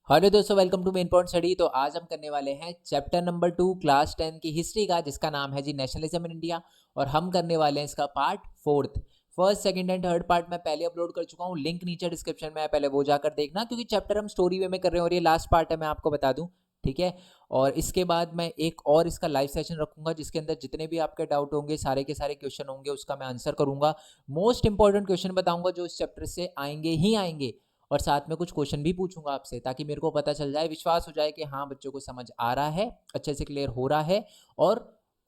Hello दोस्तों, welcome to main point study. तो आज हम करने वाले हैं चैप्टर नंबर 2 क्लास 10 की हिस्ट्री का, जिसका नाम है जी नेशनलिज्म इन इंडिया। और हम करने वाले हैं इसका part fourth. First, second and third part मैं पहले अपलोड कर चुका हूँ, लिंक नीचे डिस्क्रिप्शन में है, पहले वो जाकर देखना, क्योंकि चैप्टर हम स्टोरी वे में कर रहे हैं और ये लास्ट पार्ट है, मैं आपको बता दूं। ठीक है। और इसके बाद मैं एक और इसका लाइव सेशन रखूंगा, जिसके अंदर जितने भी आपके डाउट होंगे, सारे के सारे क्वेश्चन होंगे, उसका मैं आंसर करूंगा। मोस्ट इंपॉर्टेंट क्वेश्चन बताऊंगा जो इस चैप्टर से आएंगे ही आएंगे। और साथ में कुछ क्वेश्चन भी पूछूंगा आपसे, ताकि मेरे को पता चल जाए, विश्वास हो जाए कि हाँ बच्चों को समझ आ रहा है, अच्छे से क्लियर हो रहा है। और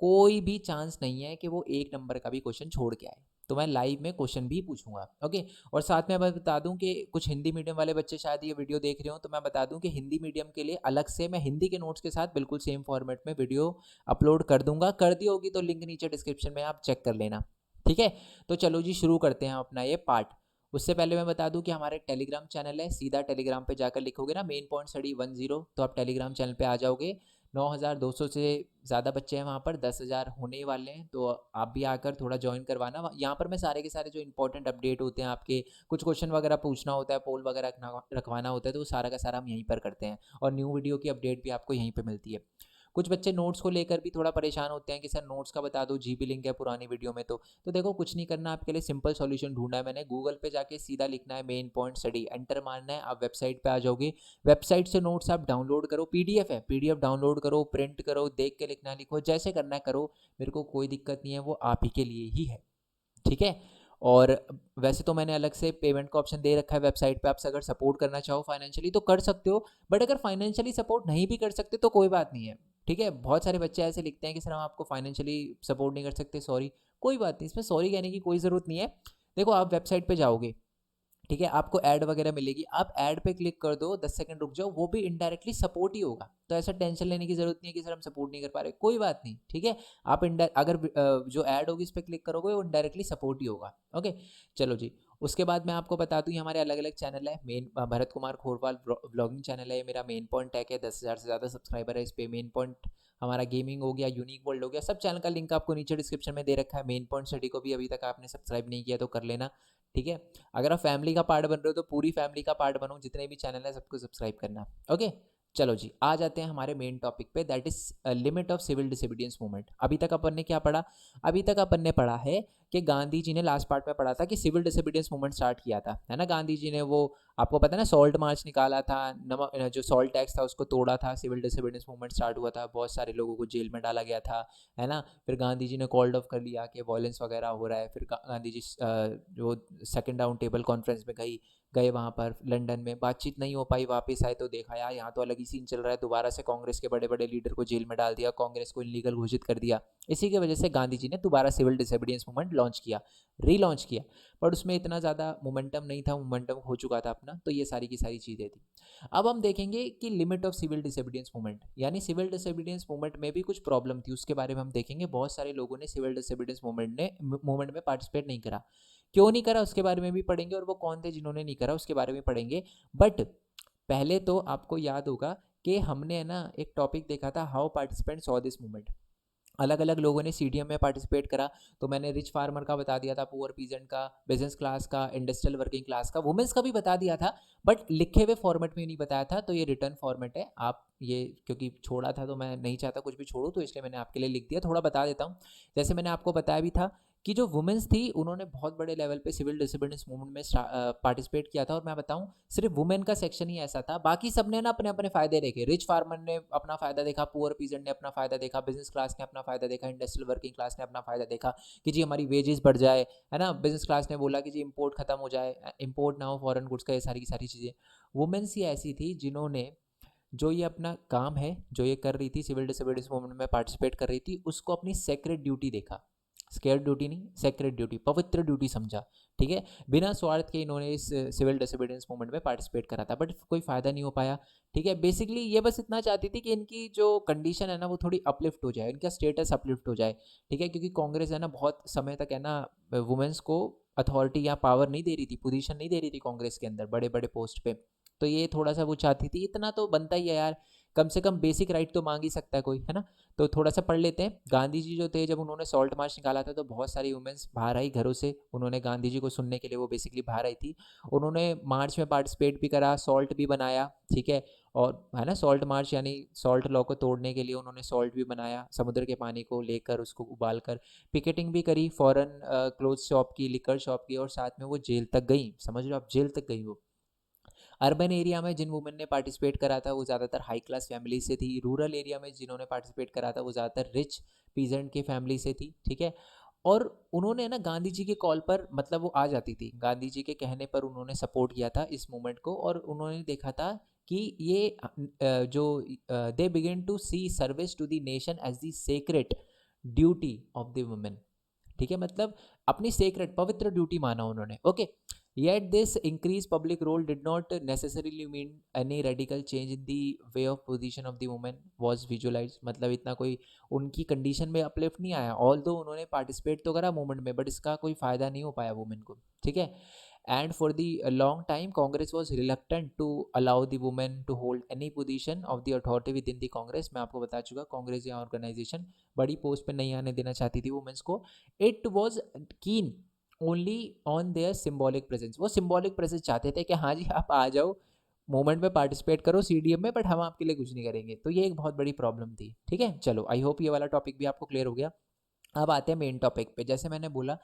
कोई भी चांस नहीं है कि वो एक नंबर का भी क्वेश्चन छोड़ के आए। तो मैं लाइव में क्वेश्चन भी पूछूंगा। ओके। और साथ में मैं बता दूं कि कुछ हिंदी मीडियम वाले बच्चे शायद ये वीडियो देख रहे हो, तो मैं बता दूं कि हिंदी मीडियम के लिए अलग से मैं हिंदी के नोट्स के साथ बिल्कुल सेम फॉर्मेट में वीडियो अपलोड कर दूंगा। कर दी होगी तो लिंक नीचे डिस्क्रिप्शन में आप चेक कर लेना। ठीक है। तो चलो जी, शुरू करते हैं अपना ये पार्ट। उससे पहले मैं बता दूं कि हमारे टेलीग्राम चैनल है, सीधा टेलीग्राम पे जाकर लिखोगे ना मेन पॉइंट स्टडी 10, तो आप टेलीग्राम चैनल पे आ जाओगे। 9200 से ज़्यादा बच्चे हैं वहाँ पर, 10,000 होने वाले हैं, तो आप भी आकर थोड़ा ज्वाइन करवाना। यहाँ पर मैं सारे के सारे जो इंपॉर्टेंट अपडेट होते हैं, आपके कुछ क्वेश्चन वगैरह पूछना होता है, पोल वगैरह रखवाना होता है, तो वो सारा का सारा हम यहीं पर करते हैं। और न्यू वीडियो की अपडेट भी आपको यहीं पर मिलती है। कुछ बच्चे नोट्स को लेकर भी थोड़ा परेशान होते हैं कि सर नोट्स का बता दो, जीबी लिंक है पुरानी वीडियो में। तो देखो, कुछ नहीं करना आपके लिए, सिंपल सॉल्यूशन ढूंढना है मैंने। गूगल पे जाके सीधा लिखना है मेन पॉइंट स्टडी, एंटर मारना है, आप वेबसाइट पे आ जाओगे। वेबसाइट से नोट्स आप डाउनलोड करो, पीडीएफ है, पीडीएफ डाउनलोड करो, प्रिंट करो, देख के लिखना है, लिखो, जैसे करना है करो। मेरे को कोई दिक्कत नहीं है, वो आप ही के लिए ही है। ठीक है। और वैसे तो मैंने अलग से पेमेंट का ऑप्शन दे रखा है वेबसाइट पे, आप अगर सपोर्ट करना चाहो फाइनेंशियली तो कर सकते हो। बट अगर फाइनेंशियली सपोर्ट नहीं भी कर सकते तो कोई बात नहीं है। ठीक है। बहुत सारे बच्चे ऐसे लिखते हैं कि सर हम आपको फाइनेंशियली सपोर्ट नहीं कर सकते, सॉरी। कोई बात नहीं, इसमें सॉरी कहने की कोई ज़रूरत नहीं है। देखो, आप वेबसाइट पे जाओगे, ठीक है, आपको ऐड वगैरह मिलेगी, आप ऐड पे क्लिक कर दो, 10 सेकंड रुक जाओ, वो भी इनडायरेक्टली सपोर्ट ही होगा। तो ऐसा टेंशन लेने की जरूरत नहीं है कि सर हम सपोर्ट नहीं कर पा रहे, कोई बात नहीं। ठीक है। आप अगर जो ऐड होगी इस पर क्लिक करोगे, वो इनडायरेक्टली सपोर्ट ही होगा। ओके। चलो जी। उसके बाद मैं आपको बता दूं, ये हमारे अलग अलग चैनल है। Main Bharat Kumar Khorwal vlogging channel है, ये मेरा मेन पॉइंट टैग है, 10,000 से ज़्यादा सब्सक्राइबर है इस पे। मेन पॉइंट हमारा गेमिंग हो गया, यूनिक वर्ल्ड हो गया, सब चैनल का लिंक आपको नीचे डिस्क्रिप्शन में दे रखा है। मेन पॉइंट स्टडी को भी अभी तक आपने सब्सक्राइब नहीं किया तो कर लेना। ठीक है। अगर आप फैमिली का पार्ट बन रहे हो तो पूरी फैमिली का पार्ट बनो, जितने भी चैनल है सबको सब्सक्राइब करना। ओके। चलो जी, आ जाते हैं हमारे मेन टॉपिक पे, that is limit of civil disobedience movement. अभी तक अपन ने क्या पढ़ा? अभी तक अपन ने पढ़ा है कि गांधी जी ने, लास्ट पार्ट में पढ़ा था कि सिविल डिसोबीडियंस मूवमेंट स्टार्ट किया था, है ना। गांधी जी ने वो, आपको पता है ना, सॉल्ट मार्च निकाला था, नमक जो सॉल्ट टैक्स था उसको तोड़ा था, सिविल डिसोबीडियंस मूवमेंट स्टार्ट हुआ था, बहुत सारे लोगों को जेल में डाला गया था, है ना। फिर गांधी जी ने कॉल्ड ऑफ कर लिया कि वॉयलेंस वगैरह हो रहा है। फिर गांधी जी जो सेकंड राउंड टेबल कॉन्फ्रेंस में गए वहाँ पर लंदन में, बातचीत नहीं हो पाई, वापस आए तो देखा यार यहाँ तो अलग ही सीन चल रहा है, दोबारा से कांग्रेस के बड़े बड़े लीडर को जेल में डाल दिया, कांग्रेस को इनलीगल घोषित कर दिया। इसी की वजह से गांधी जी ने दोबारा सिविल डिसोबीडियंस मूवमेंट लॉन्च किया, रीलॉन्च किया। पर उसमें इतना ज़्यादा मोमेंटम नहीं था, मोमेंटम हो चुका था अपना, तो ये सारी की सारी चीज़ें थी। अब हम देखेंगे कि limit of civil disobedience movement, यानी सिविल डिसोबीडियंस मूवमेंट में भी कुछ प्रॉब्लम थी, उसके बारे में हम देखेंगे। बहुत सारे लोगों ने सिविल डिसोबीडियंस मूवमेंट में पार्टिसिपेट नहीं करा। क्यों नहीं करा उसके बारे में भी पढ़ेंगे, और वो कौन थे जिन्होंने नहीं करा उसके बारे में पढ़ेंगे। बट पहले तो आपको याद होगा कि हमने, है ना, एक टॉपिक देखा था, how participant saw this movement. अलग अलग लोगों ने सीडीएम में पार्टिसिपेट करा। तो मैंने रिच फार्मर का बता दिया था, पुअर पीजेंट का, बिजनेस क्लास का, इंडस्ट्रियल वर्किंग क्लास का, वुमेन्स का भी बता दिया था। बट लिखे हुए फॉर्मेट में नहीं बताया था, तो ये रिटर्न फॉर्मेट है। आप ये, क्योंकि छोड़ा था तो मैं नहीं चाहता कुछ भी छोड़ूं, तो इसलिए मैंने आपके लिए लिख दिया, थोड़ा बता देता हूँ। जैसे मैंने आपको बताया भी था कि जो वुमेन्स थी उन्होंने बहुत बड़े लेवल पे सिविल डिसोबीडियंस मूवमेंट में पार्टिसिपेट किया था। और मैं बताऊं, सिर्फ वुमेन का सेक्शन ही ऐसा था, बाकी सब ने ना अपने अपने फायदे देखे। रिच फार्मर ने अपना फायदा देखा, पुअर पीजेंट ने अपना फायदा देखा, बिजनेस क्लास ने अपना फायदा देखा, इंडस्ट्रियल वर्किंग क्लास ने अपना फायदा देखा कि जी हमारी वेजेस बढ़ जाए, है ना। बिजनेस क्लास ने बोला कि जी इम्पोर्ट खत्म हो जाए, इम्पोर्ट ना हो फॉरेन गुड्स का, ये सारी की सारी चीज़ें। वुमेन्स ही ऐसी थी जिन्होंने, जो ये अपना काम है जो ये कर रही थी, सिविल डिसोबीडियंस मूवमेंट में पार्टिसिपेट कर रही थी, उसको अपनी सेक्रेट ड्यूटी देखा। स्केयर ड्यूटी नहीं, सेक्रेट ड्यूटी, पवित्र ड्यूटी समझा। ठीक है। बिना स्वार्थ के इन्होंने इस सिविल डिसोबीडियंस मूवमेंट में पार्टिसिपेट करा था, बट कोई फायदा नहीं हो पाया। ठीक है। बेसिकली ये बस इतना चाहती थी कि इनकी जो कंडीशन है ना वो थोड़ी अपलिफ्ट हो जाए, इनका स्टेटस अपलिफ्ट हो जाए। ठीक है। क्योंकि कांग्रेस है ना बहुत समय तक, है ना, वुमेन्स को अथॉरिटी या पावर नहीं दे रही थी, पोजीशन नहीं दे रही थी कांग्रेस के अंदर बड़े बड़े पोस्ट पे। तो ये थोड़ा सा वो चाहती थी, इतना तो बनता ही है यार। कम से कम बेसिक राइट तो मांग ही सकता है कोई, है ना। तो थोड़ा सा पढ़ लेते हैं। गांधी जी जो थे, जब उन्होंने सॉल्ट मार्च निकाला था तो बहुत सारी वुमेन्स बाहर आई घरों से, उन्होंने गांधी जी को सुनने के लिए वो बेसिकली बाहर आई थी। उन्होंने मार्च में पार्टिसिपेट भी करा, सॉल्ट भी बनाया, ठीक है। और है ना, सॉल्ट मार्च यानी सॉल्ट लॉ को तोड़ने के लिए उन्होंने सॉल्ट भी बनाया, समुद्र के पानी को लेकर उसको उबाल कर। पिकेटिंग भी करी, फॉरेन क्लोथ शॉप की, लिकर शॉप की, और साथ में वो जेल तक गई, समझ लो आप, जेल तक गई वो। अर्बन एरिया में जिन वुमेन ने पार्टिसिपेट करा था वो ज़्यादातर हाई क्लास फैमिली से थी। रूरल एरिया में जिन्होंने पार्टिसिपेट करा था वो ज़्यादातर रिच पीजेंट की फैमिली से थी, ठीक है। और उन्होंने ना गांधी जी के कॉल पर, मतलब वो आ जाती थी, गांधी जी के कहने पर उन्होंने सपोर्ट किया था इस मूवमेंट को। और उन्होंने देखा था कि ये जो they begin to see service to the nation as the sacred duty of the women, ठीक है। मतलब अपनी सेक्रेट पवित्र ड्यूटी माना उन्होंने, okay. Yet this increased public role did not necessarily mean any radical change in the way of position of the woman was visualized। मतलब इतना कोई उनकी कंडीशन में अपलिफ्ट नहीं आया, ऑल्दो उन्होंने पार्टिसिपेट तो करा मूवमेंट में, बट इसका कोई फ़ायदा नहीं हो पाया वुमेन को, ठीक है। And for the long time Congress was reluctant to allow the women to hold any position of the authority within the Congress. मैं आपको बता चुका, कांग्रेस या ऑर्गेनाइजेशन बड़ी पोस्ट पे नहीं आने देना चाहती थी वुमेन्स को। इट वॉज कीन only on their symbolic presence. वो सिम्बॉलिक प्रेजेंस चाहते थे कि हाँ जी आप आ जाओ मूवमेंट में पार्टिसिपेट करो सीडीएम में, बट हम आपके लिए कुछ नहीं करेंगे। तो ये एक बहुत बड़ी प्रॉब्लम थी, ठीक है। चलो, आई होप ये वाला टॉपिक भी आपको क्लियर हो गया। अब आते हैं मेन टॉपिक पे। जैसे मैंने बोला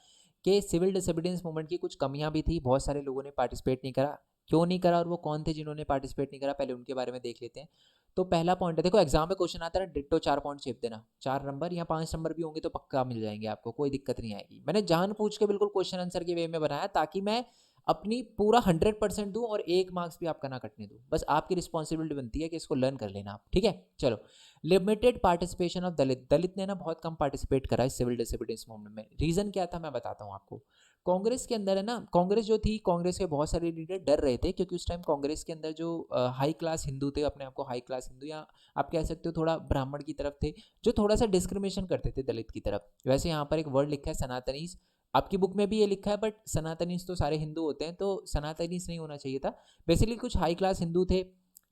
कि सिविल डिसोबीडियंस मूवमेंट की कुछ कमियां भी थी, बहुत सारे लोगों ने पार्टिसिपेट नहीं करा। क्यों नहीं करा और वो कौन थे जिन्होंने पार्टिसिपेट नहीं करा, पहले उनके बारे में देख लेते हैं। तो पहला पॉइंट है, देखो एग्जाम में क्वेश्चन आता है डिट्टो 4 पॉइंट छेप देना, 4 नंबर या 5 नंबर भी होंगे तो पक्का मिल जाएंगे आपको, कोई दिक्कत नहीं आएगी। मैंने जान पूछ के बिल्कुल क्वेश्चन आंसर के वे में बनाया ताकि मैं अपनी पूरा 100% दूं और 1 मार्क्स भी आपका ना कटने दूं। बस आपकी रिस्पॉन्सिबिलिटी बनती है कि इसको लर्न कर लेना आप, ठीक है। चलो, लिमिटेड पार्टिसिपेशन ऑफ दलित। दलित ने ना बहुत कम पार्टिसिपेट करा इस सिविल डिसोबीडियंस मूवमेंट में। रीजन क्या था मैं बताता हूँ आपको। कांग्रेस के अंदर है ना, कांग्रेस जो थी, कांग्रेस के बहुत सारे लीडर डर रहे थे क्योंकि उस टाइम कांग्रेस के अंदर जो हाई क्लास हिंदू थे, अपने आप को हाई क्लास हिंदू या आप कह सकते हो थोड़ा ब्राह्मण की तरफ थे, जो थोड़ा सा डिस्क्रिमिनेशन करते थे दलित की तरफ। वैसे यहाँ पर एक वर्ड लिखा है सनातनीज, आपकी बुक में भी ये लिखा है, बट सनातनीज तो सारे हिंदू होते हैं तो सनातनीज नहीं होना चाहिए था। बेसिकली कुछ हाई क्लास हिंदू थे,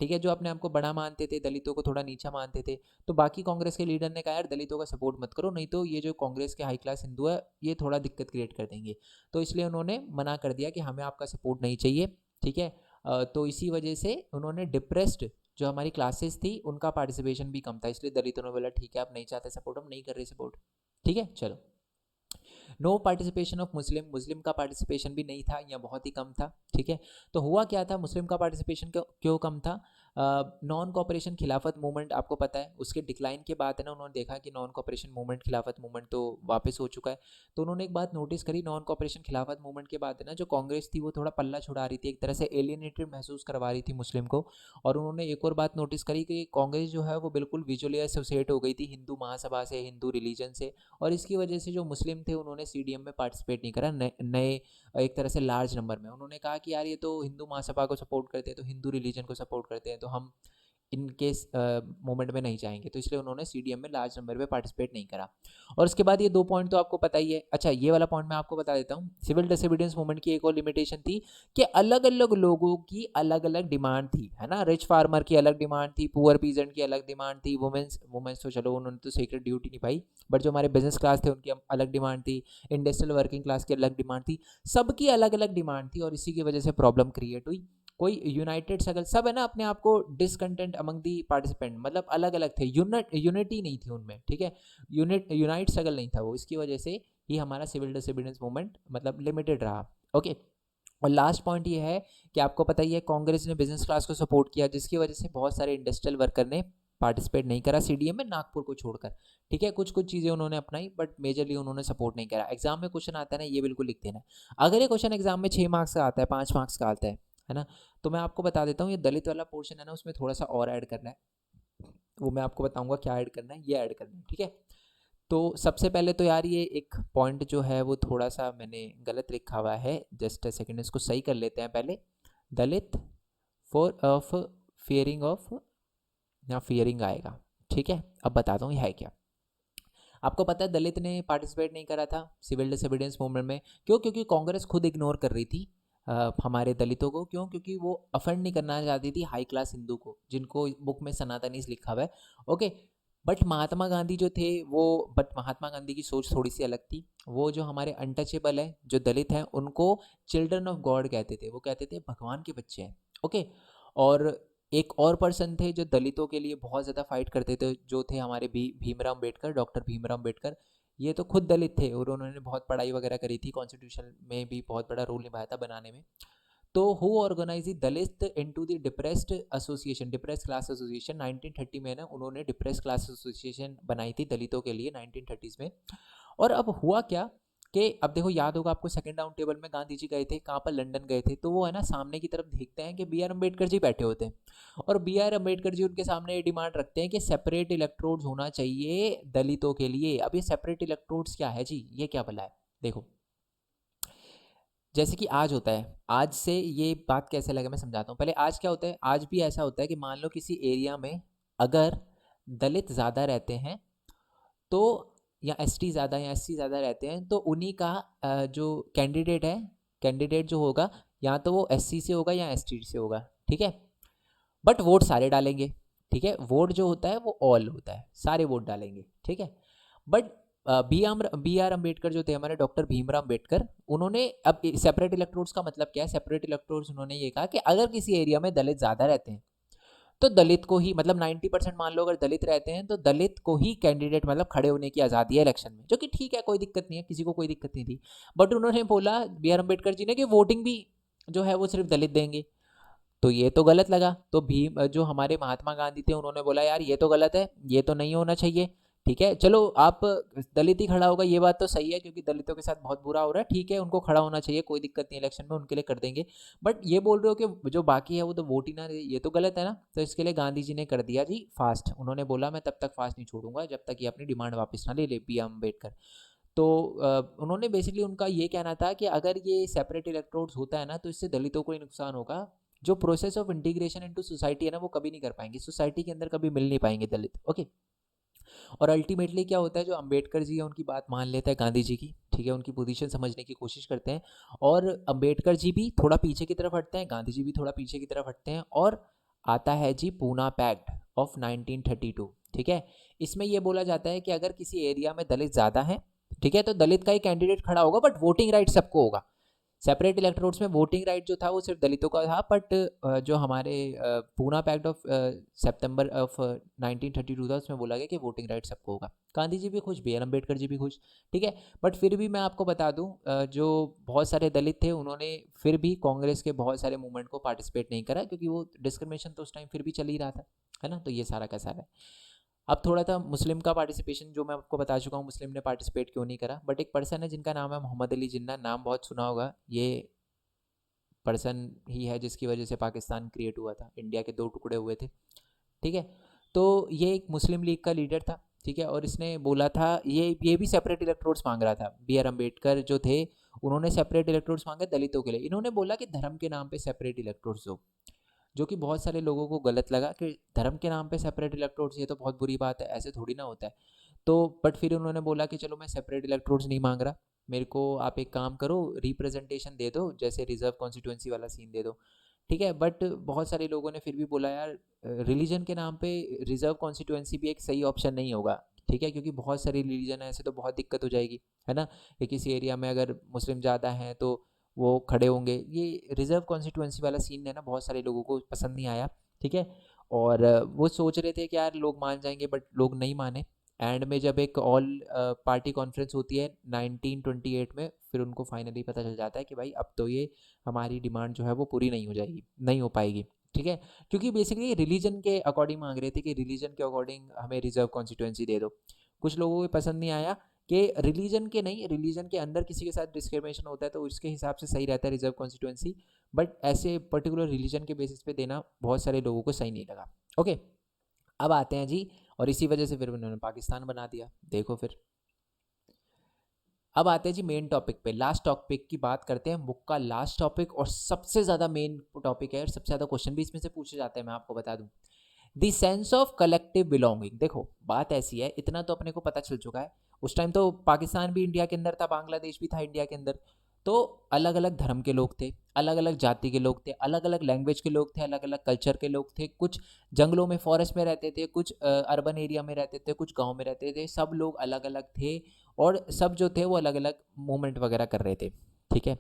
ठीक है, जो अपने आप को बड़ा मानते थे, दलितों को थोड़ा नीचा मानते थे। तो बाकी कांग्रेस के लीडर ने कहा यार दलितों का सपोर्ट मत करो, नहीं तो ये जो कांग्रेस के हाई क्लास हिंदू है ये थोड़ा दिक्कत क्रिएट कर देंगे। तो इसलिए उन्होंने मना कर दिया कि हमें आपका सपोर्ट नहीं चाहिए, ठीक है। तो इसी वजह से उन्होंने डिप्रेस्ड जो हमारी क्लासेस थी उनका पार्टिसिपेशन भी कम था, इसलिए दलितों ने बोला ठीक है आप नहीं चाहते सपोर्ट, हम नहीं कर रहे सपोर्ट, ठीक है। चलो, नो पार्टिसिपेशन ऑफ मुस्लिम। मुस्लिम का पार्टिसिपेशन भी नहीं था या बहुत ही कम था, ठीक है। तो हुआ क्या था, मुस्लिम का पार्टिसिपेशन क्यों कम था। नॉन कॉपरेशन खिलाफत मूवमेंट आपको पता है उसके डिक्लाइन के बाद है ना, उन्होंने देखा कि नॉन कॉपरेशन मूवमेंट खिलाफत मूवमेंट तो वापस हो चुका है। तो उन्होंने एक बात नोटिस करी, नॉन कॉपरेशन खिलाफत मूवमेंट के बाद है ना जो कांग्रेस थी वो थोड़ा पल्ला छुड़ा रही थी, एक तरह से एलियनेटेड महसूस करवा रही थी मुस्लिम को। और उन्होंने एक और बात नोटिस करी कि कांग्रेस जो है वो बिल्कुल विजुअली एसोसिएट हो गई थी हिंदू महासभा से, हिंदू रिलीजन से। और इसकी वजह से जो मुस्लिम थे उन्होंने सीडीएम में पार्टिसिपेट नहीं करा, नए एक तरह से लार्ज नंबर में। उन्होंने कहा कि यार ये तो हिंदू महासभा को सपोर्ट करते हैं, तो हिंदू रिलीजन को सपोर्ट करते हैं, तो हम इन केस मूवमेंट में नहीं जाएंगे। तो इसलिए उन्होंने सीडीएम में लार्ज नंबर पे पार्टिसिपेट नहीं करा। और उसके बाद ये 2 पॉइंट तो आपको पता ही है। अच्छा, ये वाला पॉइंट मैं आपको बता देता हूँ। सिविल डिसोबीडियंस मूवमेंट की एक और लिमिटेशन थी कि अलग अलग लोगों की अलग अलग डिमांड थी, है ना। रिच फार्मर की अलग डिमांड थी, पुअर पीजेंट की अलग डिमांड थी, वुमेन्स तो चलो उन्होंने तो सीक्रेट ड्यूटी निभाई, बट जो हमारे बिजनेस क्लास थे उनकी अलग डिमांड थी, इंडस्ट्रियल वर्किंग क्लास की अलग डिमांड थी, सबकी अलग अलग डिमांड थी। और इसी की वजह से प्रॉब्लम क्रिएट हुई। कोई यूनाइटेड सगल सब है ना अपने आप को डिसकंटेंट अमंग दी पार्टिसिपेंट, मतलब अलग अलग थे, यूनिटी नहीं थी उनमें, ठीक है। यूनाइट सगल नहीं था वो, इसकी वजह से ही हमारा सिविल डिसोबीडियंस मूवमेंट मतलब लिमिटेड रहा, ओके। और लास्ट पॉइंट ये है कि आपको पता ही है कांग्रेस ने बिजनेस क्लास को सपोर्ट किया, जिसकी वजह से बहुत सारे इंडस्ट्रियल वर्कर ने पार्टिसिपेट नहीं करा सीडीएम में, नागपुर को छोड़कर, ठीक है। कुछ कुछ चीज़ें उन्होंने अपनाई बट मेजरली उन्होंने सपोर्ट नहीं करा। एग्जाम में क्वेश्चन आता है ना, ये बिल्कुल लिख देना। अगर ये क्वेश्चन एग्जाम में 6 मार्क्स का आता है, 5 मार्क्स का आता है ना, तो मैं आपको बता देता हूँ ये दलित वाला पोर्शन है ना उसमें थोड़ा सा और ऐड करना है, वो मैं आपको बताऊंगा क्या ऐड करना है, ये ऐड करना है, ठीक है। तो सबसे पहले तो यार ये एक पॉइंट जो है वो थोड़ा सा मैंने गलत लिखा हुआ है, जस्ट अ सेकेंड, इसको सही कर लेते हैं पहले। दलित फॉर ऑफ फियरिंग ऑफ, यहाँ फियरिंग आएगा, ठीक है। अब बताता हूँ ये है क्या। आपको पता है दलित ने पार्टिसिपेट नहीं करा था सिविल डिसोबीडियंस मूवमेंट में, क्यों, क्योंकि कांग्रेस खुद इग्नोर कर रही थी हमारे दलितों को। क्यों? क्योंकि वो अफेंड नहीं करना चाहती थी हाई क्लास हिंदू को, जिनको बुक में सनातनीज लिखा हुआ है। ओके, बट महात्मा गांधी जो थे वो, बट महात्मा गांधी की सोच थोड़ी सी अलग थी। वो जो हमारे अनटचेबल है, जो दलित हैं, उनको चिल्ड्रन ऑफ गॉड कहते थे। वो कहते थे भगवान के बच्चे हैं। ओके, और एक और पर्सन थे जो दलितों के लिए बहुत ज़्यादा फाइट करते थे, जो थे हमारे भीमराव अम्बेडकर, डॉक्टर भीमराव अम्बेडकर। ये तो खुद दलित थे और उन्होंने बहुत पढ़ाई वगैरह करी थी, कॉन्स्टिट्यूशन में भी बहुत बड़ा रोल निभाया था बनाने में। तो who organize Dalit into the depressed association, depress class association 1930 में ना उन्होंने डिप्रेस क्लास एसोसिएशन बनाई थी दलितों के लिए 1930s में। और अब हुआ क्या कि अब देखो, याद होगा आपको, सेकंड राउंड टेबल में गांधी जी गए थे कहाँ पर, लंदन गए थे। तो वो है ना सामने की तरफ देखते हैं कि बी आर अम्बेडकर जी बैठे होते हैं, और बी आर अम्बेडकर जी उनके सामने ये डिमांड रखते हैं कि सेपरेट इलेक्ट्रोड्स होना चाहिए दलितों के लिए। अब ये सेपरेट इलेक्ट्रोड्स क्या है जी, ये क्या भला है? देखो, जैसे कि आज होता है, आज से ये बात कैसे लगे मैं समझाता हूँ। पहले आज क्या होता है, आज भी ऐसा होता है कि मान लो किसी एरिया में अगर दलित ज़्यादा रहते हैं तो, या एसटी ज़्यादा या एससी ज़्यादा रहते हैं, तो उन्हीं का जो कैंडिडेट है, कैंडिडेट जो होगा, या तो वो एससी से होगा या एसटी से होगा, ठीक है। बट वोट सारे डालेंगे, ठीक है। वोट जो होता है वो ऑल होता है, सारे वोट डालेंगे, ठीक है। बट बी आर अम्बेडकर जो थे हमारे, डॉक्टर भीमराव अम्बेडकर, उन्होंने अब सेपरेट इलेक्ट्रोड्स का मतलब क्या है? सेपरेट इलेक्ट्रोड्स उन्होंने ये कहा कि अगर किसी एरिया में दलित ज़्यादा रहते हैं तो दलित को ही, मतलब 90% मान लो अगर दलित रहते हैं तो दलित को ही कैंडिडेट, मतलब खड़े होने की आज़ादी है इलेक्शन में, जो कि ठीक है, कोई दिक्कत नहीं है, किसी को कोई दिक्कत नहीं थी। बट उन्होंने बोला, बी आर अम्बेडकर जी ने, कि वोटिंग भी जो है वो सिर्फ दलित देंगे। तो ये तो गलत लगा। तो भीम, जो हमारे महात्मा गांधी थे, उन्होंने बोला यार ये तो गलत है, ये तो नहीं होना चाहिए, ठीक है। चलो आप, दलित ही खड़ा होगा, ये बात तो सही है, क्योंकि दलितों के साथ बहुत बुरा हो रहा है, ठीक है, उनको खड़ा होना चाहिए, कोई दिक्कत नहीं, इलेक्शन में उनके लिए कर देंगे। बट ये बोल रहे हो कि जो बाकी है वो तो वोट ही ना दे, ये तो गलत है ना। तो इसके लिए गांधी जी ने कर दिया जी फास्ट। उन्होंने बोला मैं तब तक फास्ट नहीं छोड़ूंगा जब तक ये अपनी डिमांड वापस ना ले ले, बी आर अम्बेडकर। तो उन्होंने बेसिकली, उनका ये कहना था कि अगर ये सेपरेट इलेक्ट्रोड्स होता है ना, तो इससे दलितों को ही नुकसान होगा। जो process of integration into society है ना, वो कभी नहीं कर पाएंगे, सोसाइटी के अंदर कभी मिल नहीं पाएंगे दलित। ओके, और अल्टीमेटली क्या होता है, जो अंबेडकर जी है उनकी बात मान लेता है गांधी जी की, ठीक है, उनकी पोजीशन समझने की कोशिश करते हैं। और अंबेडकर जी भी थोड़ा पीछे की तरफ हटते हैं, गांधी जी भी थोड़ा पीछे की तरफ हटते हैं, और आता है जी पूना पैक्ट ऑफ 1932, ठीक है। इसमें यह बोला जाता है कि अगर किसी एरिया में दलित ज़्यादा है, ठीक है, तो दलित का ही कैंडिडेट खड़ा होगा, बट वोटिंग राइट सबको होगा। सेपरेट इलेक्ट्रोड्स में वोटिंग राइट जो था वो सिर्फ दलितों का था, बट जो हमारे Poona pact of September of 1932 था, उसमें बोला गया कि वोटिंग राइट सबको होगा। गांधी जी भी खुश, बी आर अम्बेडकर जी भी खुश, ठीक है। बट फिर भी मैं आपको बता दूं, जो बहुत सारे दलित थे उन्होंने फिर भी कांग्रेस के बहुत सारे मूवमेंट को पार्टिसिपेट नहीं करा, क्योंकि वो डिस्क्रिमिनेशन तो उस टाइम फिर भी चल ही रहा था, है ना। तो ये सारा का सारा है। अब थोड़ा था मुस्लिम का पार्टिसिपेशन, जो मैं आपको बता चुका हूँ मुस्लिम ने पार्टिसिपेट क्यों नहीं करा। बट एक पर्सन है जिनका नाम है मोहम्मद अली जिन्ना, नाम बहुत सुना होगा। ये पर्सन ही है जिसकी वजह से पाकिस्तान क्रिएट हुआ था, इंडिया के दो टुकड़े हुए थे, ठीक है। तो ये एक मुस्लिम लीग का लीडर था, ठीक है, और इसने बोला था, ये भी सेपरेट इलेक्ट्रोड्स मांग रहा था। बी आर अम्बेडकर जो थे उन्होंने सेपरेट इलेक्ट्रोड्स मांगे दलितों के लिए। इन्होंने बोला कि धर्म के नाम पे सेपरेट इलेक्ट्रोड्स दो, जो कि बहुत सारे लोगों को गलत लगा कि धर्म के नाम पे सेपरेट इलेक्ट्रोड्स, ये तो बहुत बुरी बात है, ऐसे थोड़ी ना होता है। तो बट फिर उन्होंने बोला कि चलो मैं सेपरेट इलेक्ट्रोड्स नहीं मांग रहा, मेरे को आप एक काम करो, रिप्रेजेंटेशन दे दो, जैसे रिजर्व कॉन्स्टिट्यूंसी वाला सीन दे दो, ठीक है। बट बहुत सारे लोगों ने फिर भी बोला यार, रिलीजन के नाम पे रिजर्व कॉन्स्टिट्यूंसी भी एक सही ऑप्शन नहीं होगा, ठीक है, क्योंकि बहुत सारी रिलीजन है ऐसे, तो बहुत दिक्कत हो जाएगी, है ना। कि किसी एरिया में अगर मुस्लिम ज़्यादा हैं तो वो खड़े होंगे, ये रिजर्व कॉन्स्टिट्यूंसी वाला सीन है ना, बहुत सारे लोगों को पसंद नहीं आया, ठीक है। और वो सोच रहे थे कि यार लोग मान जाएंगे, बट लोग नहीं माने। एंड में जब एक ऑल पार्टी कॉन्फ्रेंस होती है 1928 में, फिर उनको फाइनली पता चल जाता है कि भाई अब तो ये हमारी डिमांड जो है वो पूरी नहीं हो जाएगी, नहीं हो पाएगी, ठीक है। क्योंकि बेसिकली रिलीजन के अकॉर्डिंग मांग रहे थे कि रिलीजन के अकॉर्डिंग हमें रिजर्व कॉन्स्टिट्यूंसी दे दो। कुछ लोगों को पसंद नहीं आया कि रिलीजन के नहीं, रिलीजन के अंदर किसी के साथ डिस्क्रिमिनेशन होता है तो उसके हिसाब से सही रहता है रिजर्व कॉन्स्टिट्यूंसी, बट ऐसे पर्टिकुलर रिलीजन के बेसिस पे देना बहुत सारे लोगों को सही नहीं लगा। ओके, अब आते हैं जी, और इसी वजह से फिर उन्होंने पाकिस्तान बना दिया, देखो फिर। अब आते हैं जी मेन टॉपिक पे, लास्ट टॉपिक की बात करते हैं, बुक का लास्ट टॉपिक, और सबसे ज़्यादा मेन टॉपिक है, और सबसे ज़्यादा क्वेश्चन भी इसमें से पूछे जाते हैं, मैं आपको बता दूं। The sense of collective belonging. देखो बात ऐसी है, इतना तो अपने को पता चल चुका है, उस टाइम तो पाकिस्तान भी इंडिया के अंदर था, बांग्लादेश भी था इंडिया के अंदर, तो अलग अलग धर्म के लोग थे, अलग अलग जाति के लोग थे, अलग अलग लैंग्वेज के लोग थे, अलग अलग कल्चर के लोग थे, कुछ जंगलों में फॉरेस्ट में रहते थे, कुछ अर्बन एरिया में रहते थे, कुछ गांव में रहते थे, सब लोग अलग अलग थे और सब जो थे वो अलग अलग मूवमेंट वगैरह कर रहे थे। ठीक है,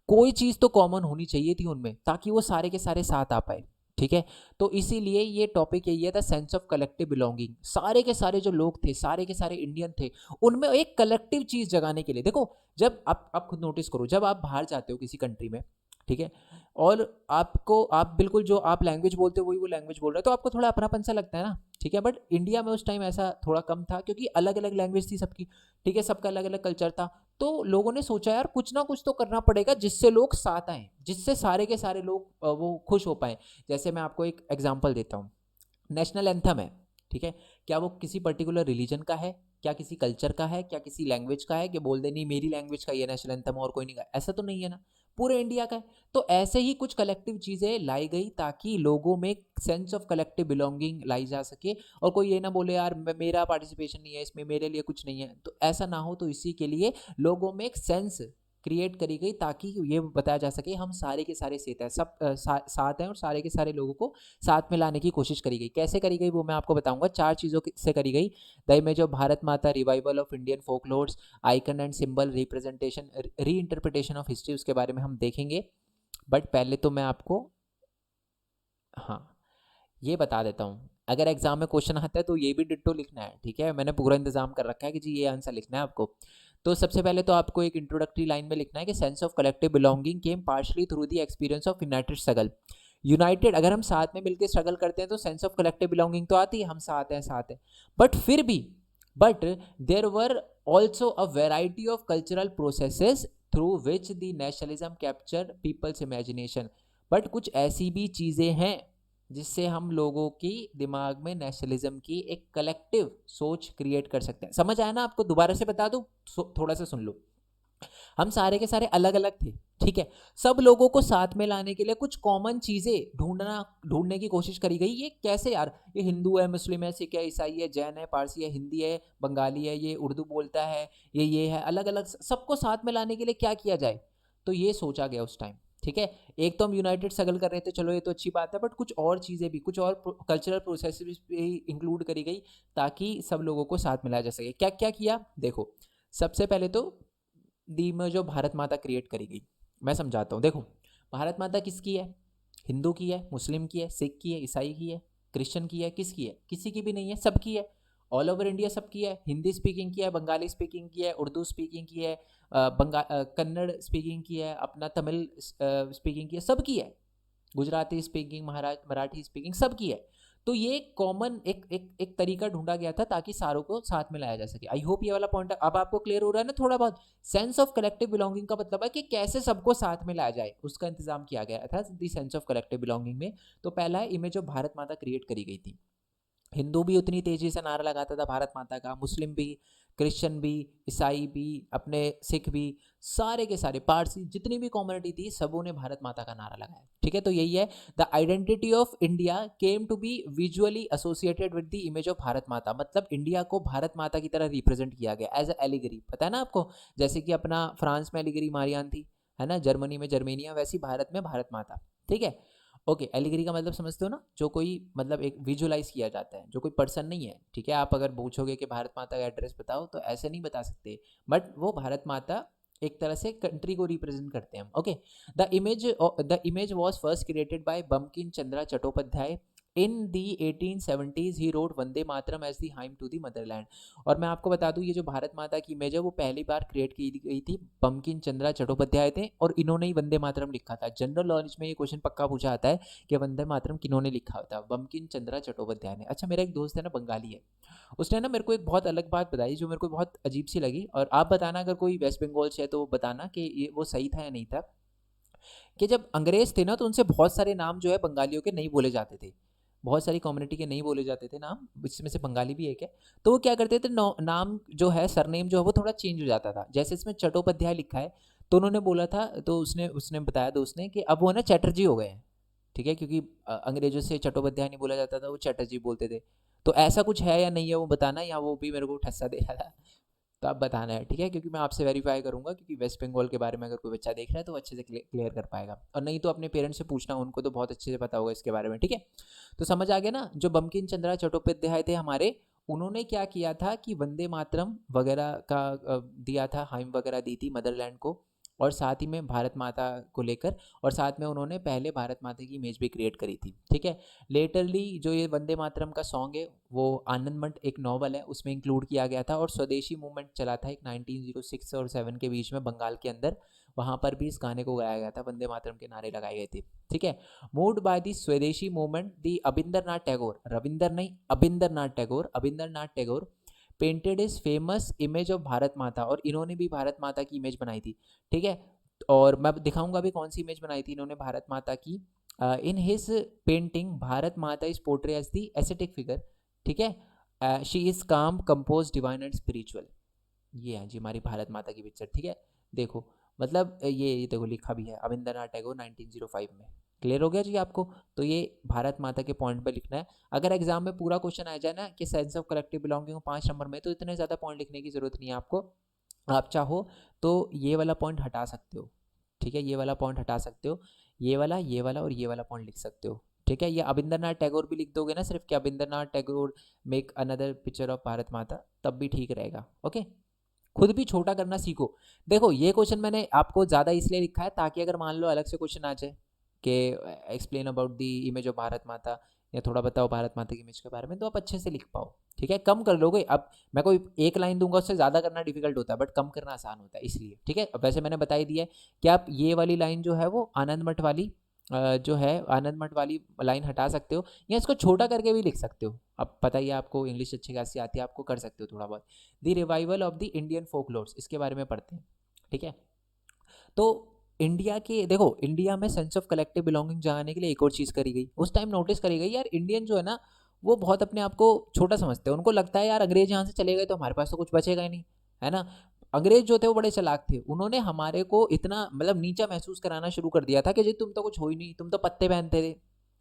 कोई चीज़ तो कॉमन होनी चाहिए थी उनमें ताकि वो सारे के सारे साथ आ पाए। ठीक है, तो इसीलिए ये टॉपिक यही है, the sense of collective belonging. सारे के सारे जो लोग थे, सारे के सारे इंडियन थे, उनमें एक कलेक्टिव चीज़ जगाने के लिए। देखो, जब आप खुद नोटिस करो, जब आप बाहर जाते हो किसी कंट्री में, ठीक है, और आपको आप बिल्कुल जो आप लैंग्वेज बोलते हो वही वो लैंग्वेज बोल रहे हो, तो आपको थोड़ा अपनापन सा लगता है ना। ठीक है, बट इंडिया में उस टाइम ऐसा थोड़ा कम था क्योंकि अलग अलग लैंग्वेज थी सबकी। ठीक है, सबका अलग अलग कल्चर था। तो लोगों ने सोचा यार कुछ ना कुछ तो करना पड़ेगा जिससे लोग साथ आएं, जिससे सारे के सारे लोग वो खुश हो पाएं। जैसे मैं आपको एक एग्जांपल देता हूँ, नेशनल एंथम है, ठीक है, क्या वो किसी पर्टिकुलर रिलीजन का है, क्या किसी कल्चर का है, क्या किसी लैंग्वेज का है, कि बोल दे नहीं मेरी लैंग्वेज का ये नेशनल एंथम और कोई नहीं गा, ऐसा तो नहीं है ना, पूरे इंडिया का है। तो ऐसे ही कुछ कलेक्टिव चीज़ें लाई गई ताकि लोगों में सेंस ऑफ कलेक्टिव बिलोंगिंग लाई जा सके, और कोई ये ना बोले यार मेरा पार्टिसिपेशन नहीं है इसमें, मेरे लिए कुछ नहीं है, तो ऐसा ना हो। तो इसी के लिए लोगों में एक सेंस क्रिएट करी गई ताकि ये बताया जा सके हम सारे के सारे सेहत है, सब साथ हैं, और सारे के सारे लोगों को साथ में लाने की कोशिश करी गई। कैसे करी गई वो मैं आपको बताऊंगा। 4 चीज़ों से करी गई। द इमेज ऑफ भारत माता, revival of Indian folklores, icon and symbol, representation, री इंटरप्रिटेशन ऑफ हिस्ट्री, उसके बारे में हम देखेंगे। बट पहले तो मैं आपको, हाँ, ये बता देता हूँ, अगर एग्जाम में क्वेश्चन आता है तो ये भी डिट्टो लिखना है। ठीक है, मैंने पूरा इंतजाम कर रखा है कि जी ये आंसर लिखना है आपको। तो सबसे पहले तो आपको एक इंट्रोडक्टरी लाइन में लिखना है कि sense of collective belonging came partially through the experience of United struggle. United, अगर हम साथ में मिलकर स्ट्रगल करते हैं तो सेंस ऑफ कलेक्टिव बिलोंगिंग तो आती है, हम साथ हैं साथ हैं। बट फिर भी, but there were also a variety of cultural processes through which the nationalism capture people's imagination. But कुछ ऐसी भी चीज़ें हैं जिससे हम लोगों की दिमाग में नेशनलिज्म की एक कलेक्टिव सोच क्रिएट कर सकते हैं। समझ आया ना आपको? दोबारा से बता दूं, थोड़ा सा सुन लो। हम सारे के सारे अलग अलग थे, ठीक है, सब लोगों को साथ में लाने के लिए कुछ कॉमन चीजें ढूंढने की कोशिश करी गई। ये कैसे यार, ये हिंदू है, मुस्लिम है, सिख है, ईसाई है, जैन है, पारसी है, हिंदी है, बंगाली है, ये उर्दू बोलता है, ये है, अलग अलग, सबको साथ में लाने के लिए क्या किया जाए। तो ये सोचा गया उस टाइम। ठीक है, एक तो हम यूनाइटेड स्ट्रगल कर रहे थे, चलो ये तो अच्छी बात है, बट कुछ और चीज़ें भी, कुछ और कल्चरल प्रोसेस भी इंक्लूड करी गई ताकि सब लोगों को साथ मिलाया जा सके। क्या क्या किया देखो, सबसे पहले तो दी में जो भारत माता क्रिएट करी गई, मैं समझाता हूँ। देखो, भारत माता किसकी है? हिंदू की है, मुस्लिम की है, सिख की है, ईसाई की है, क्रिश्चियन की है, किसकी है? किसी की भी नहीं है, सबकी है। ऑल ओवर इंडिया सबकी है। हिंदी स्पीकिंग की है, बंगाली स्पीकिंग की है, उर्दू स्पीकिंग की है, कन्नड़ स्पीकिंग की है, अपना तमिल स्पीकिंग की है, सबकी है। गुजराती स्पीकिंग, मराठी स्पीकिंग, सबकी है। तो ये कॉमन एक तरीका ढूंढा गया था ताकि सारों को साथ में लाया जा सके। आई होप ये वाला पॉइंट अब आपको क्लियर हो रहा है ना थोड़ा बहुत। सेंस ऑफ कलेक्टिव बिलोंगिंग का मतलब है कि कैसे सबको साथ में लाया जाए, उसका इंतजाम किया गया था the sense of collective belonging में। तो पहला है, इमेज ऑफ भारत माता क्रिएट करी गई थी। हिंदू भी उतनी तेजी से नारा लगाता था भारत माता का, मुस्लिम भी, क्रिश्चियन भी, ईसाई भी, अपने सिख भी, सारे के सारे पारसी, जितनी भी कम्युनिटी थी, सबों ने भारत माता का नारा लगाया। ठीक है, तो यही है, the identity of India came to be visually associated with the image of Bharat Mata. मतलब इंडिया को भारत माता की तरह रिप्रेजेंट किया गया एज अ एलिगरी। पता है ना आपको, जैसे कि अपना फ्रांस में एलिगरी मारियान थी, है ना, जर्मनी में जर्मेनिया, वैसी भारत में भारत माता। ठीक है, ओके, एलिगरी का मतलब समझते हो ना, जो कोई मतलब एक विजुअलाइज किया जाता है, जो कोई पर्सन नहीं है। ठीक है, आप अगर पूछोगे कि भारत माता का एड्रेस बताओ तो ऐसे नहीं बता सकते, बट वो भारत माता एक तरह से कंट्री को रिप्रेजेंट करते हैं हम। Okay, the image was first created by Bankim Chandra Chattopadhyay in the 1870s। He wrote Vande Mataram as the hymn to the motherland. और मैं आपको बता दूं, ये जो भारत माता की इमेज है वो पहली बार क्रिएट की गई थी, बंकिम चंद्रा चट्टोपाध्याय थे, और इन्होंने ही वंदे मातरम लिखा था। जनरल नॉलेज में ये क्वेश्चन पक्का पूछा आता है कि वंदे मातरम किन्होंने लिखा था? बंकिम चंद्रा चट्टोपाध्याय ने। अच्छा, मेरा एक दोस्त है ना, बंगाली है, उसने ना मेरे को एक बहुत अलग बात बताई जो मेरे को बहुत अजीब सी लगी, और आप बताना अगर कोई वेस्ट बंगाल से है तो बताना कि ये वो सही था या नहीं था। कि जब अंग्रेज थे ना तो उनसे बहुत सारे नाम जो है बंगालियों के नहीं बोले जाते थे, बहुत सारी कम्युनिटी के नहीं बोले जाते थे नाम, इसमें से बंगाली भी एक है। तो वो क्या करते थे, नाम जो है, सरनेम जो है वो थोड़ा चेंज हो जाता था। जैसे इसमें चट्टोपाध्याय लिखा है, तो उन्होंने बोला था, तो उसने उसने बताया दोस्त ने कि अब वो ना चैटर्जी हो गए हैं। ठीक है, क्योंकि अंग्रेजों से चट्टोपाध्याय नहीं बोला जाता था, वो चैटर्जी बोलते थे। तो ऐसा कुछ है या नहीं है वो बताना, या वो भी मेरे को ठस्सा दे रहा था। तो आप बताना है, ठीक है, क्योंकि मैं आपसे वेरीफाई करूंगा, क्योंकि वेस्ट बंगाल के बारे में अगर कोई बच्चा देख रहा है तो वो अच्छे से क्लियर कर पाएगा, और नहीं तो अपने पेरेंट्स से पूछना, उनको तो बहुत अच्छे से पता होगा इसके बारे में, ठीक है। तो समझ आ गया ना। जो बंकिम चंद्र चट्टोपाध्याय थे हमारे, उन्होंने क्या किया था कि वंदे मातरम वगैरह का दिया था, हाइम वगैरह दी थी मदरलैंड को, और साथ ही में भारत माता को लेकर, और साथ में उन्होंने पहले भारत माता की इमेज भी क्रिएट करी थी, ठीक है। लेटरली जो ये वंदे मातरम का सॉन्ग है वो आनंद मठ एक नॉवल है उसमें इंक्लूड किया गया था, और स्वदेशी मूवमेंट चला था एक 1906 और 7 के बीच में बंगाल के अंदर, वहाँ पर भी इस गाने को गाया गया था, वंदे मातरम के नारे लगाए गए थे, ठीक है। Moved by the Swadeshi movement the Abanindranath Tagore, Rabindra नहीं Abanindranath Tagore painted his famous image of Bharat Mata, और इन्होंने भी भारत माता की इमेज बनाई थी, ठीक है। और मैं दिखाऊंगा भी कौन सी इमेज बनाई थी इन्होंने भारत माता की। In his painting Bharat Mata is portray as the ascetic figure, ठीक है। She is calm composed divine and spiritual, ये है जी हमारी भारत माता की पिक्चर, ठीक है। देखो मतलब ये देखो लिखा भी है अविंदरनाथ टैगोर 1905 में। क्लियर हो गया जी आपको। तो ये भारत माता के पॉइंट पे लिखना है। अगर एग्जाम में पूरा क्वेश्चन आ जाए ना कि sense of collective belonging 5 number में, तो इतने ज़्यादा पॉइंट लिखने की ज़रूरत नहीं है आपको। आप चाहो तो ये वाला पॉइंट हटा सकते हो, ठीक है, ये वाला पॉइंट हटा सकते हो, ये वाला और ये वाला पॉइंट लिख सकते हो, ठीक है। ये अविंदरनाथ टैगोर भी लिख दोगे ना सिर्फ कि Rabindranath Tagore make another picture of Bharat Mata, तब भी ठीक रहेगा, ओके। खुद भी छोटा करना सीखो। देखो ये क्वेश्चन मैंने आपको ज़्यादा इसलिए लिखा है ताकि अगर मान लो अलग से क्वेश्चन आ जाए कि explain about the image of Bharat माता, या थोड़ा बताओ भारत माता की इमेज के बारे में, तो आप अच्छे से लिख पाओ, ठीक है। कम कर लोगे। अब मैं कोई एक लाइन दूंगा उससे ज़्यादा करना डिफिकल्ट होता है, बट कम करना आसान होता है, इसलिए, ठीक है। अब वैसे मैंने बता ही दिया है कि आप ये वाली लाइन जो है वो आनंद मठ वाली जो है आनंद मठ वाली लाइन हटा सकते हो, या इसको छोटा करके भी लिख सकते हो। अब पता ही है आपको इंग्लिश अच्छी खासी आती है, आपको कर सकते हो थोड़ा बहुत। The revival of the Indian folklores, इसके बारे में पढ़ते हैं, ठीक है। तो इंडिया के देखो, इंडिया में सेंस ऑफ कलेक्टिव बिलोंगिंग जगाने के लिए एक और चीज़ करी गई, उस टाइम नोटिस करी गई, यार इंडियन जो है ना वो बहुत अपने आप को छोटा समझते हैं। उनको लगता है यार अंग्रेज यहाँ से चले गए तो हमारे पास तो कुछ बचेगा ही नहीं, है ना। अंग्रेज जो थे वो बड़े चालाक थे, उन्होंने हमारे को इतना मतलब नीचा महसूस कराना शुरू कर दिया था कि जी तुम तो कुछ हो ही नहीं, तुम तो पत्ते पहनते थे,